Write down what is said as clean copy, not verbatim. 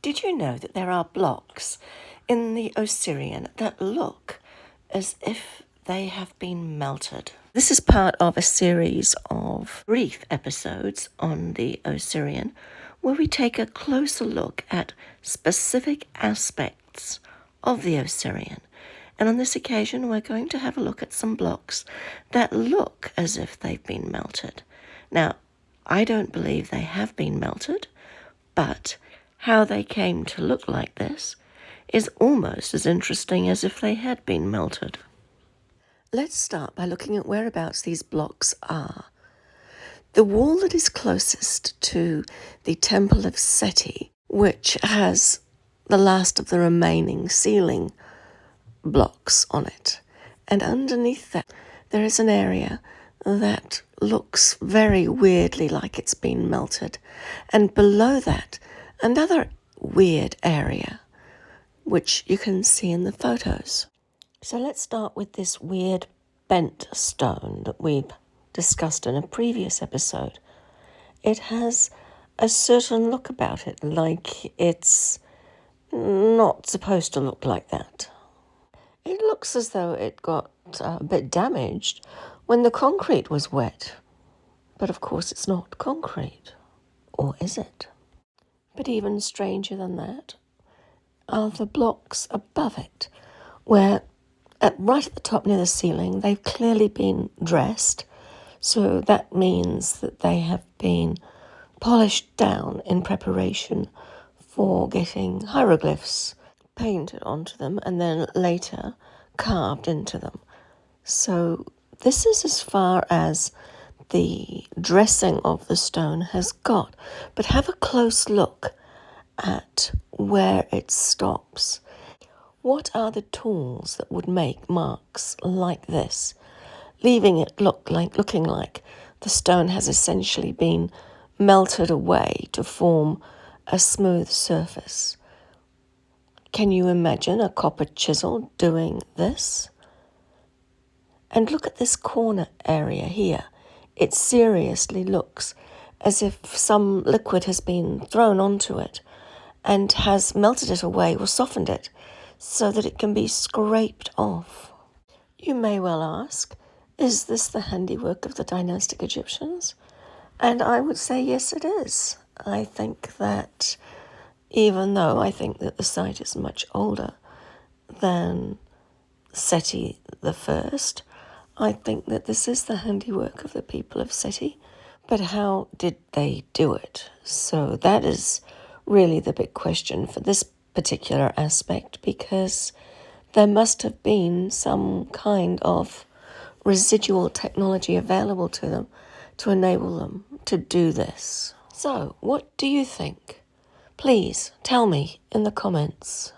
Did you know that there are blocks in the Osireion that look as if they have been melted? This is part of a series of brief episodes on the Osireion where we take a closer look at specific aspects of the Osireion. And on this occasion, we're going to have a look at some blocks that look as if they've been melted. Now, I don't believe they have been melted, but how they came to look like this is almost as interesting as if they had been melted. Let's start by looking at whereabouts these blocks are. The wall that is closest to the Temple of Seti, which has the last of the remaining ceiling blocks on it, and underneath that there is an area that looks very weirdly like it's been melted, and below that another weird area which you can see in the photos. So let's start with this weird bent stone that we've discussed in a previous episode. It has a certain look about it, like it's not supposed to look like that. It looks as though it got a bit damaged when the concrete was wet. But of course it's not concrete. Or is it? But even stranger than that are the blocks above it, where right at the top near the ceiling, they've clearly been dressed. So that means that they have been polished down in preparation for getting hieroglyphs painted onto them and then later carved into them. So this is as far as the dressing of the stone has got. But have a close look at where it stops. What are the tools that would make marks like this, leaving it looking like the stone has essentially been melted away to form a smooth surface? Can you imagine a copper chisel doing this? And look at this corner area here. It seriously looks as if some liquid has been thrown onto it and has melted it away or softened it so that it can be scraped off. You may well ask, is this the handiwork of the dynastic Egyptians? And I would say yes, it is. I think that even though I think that the site is much older than Seti the First, I think that this is the handiwork of the people of Seti. But how did they do it? So that is really the big question for this particular aspect, because there must have been some kind of residual technology available to them to enable them to do this. So what do you think? Please tell me in the comments.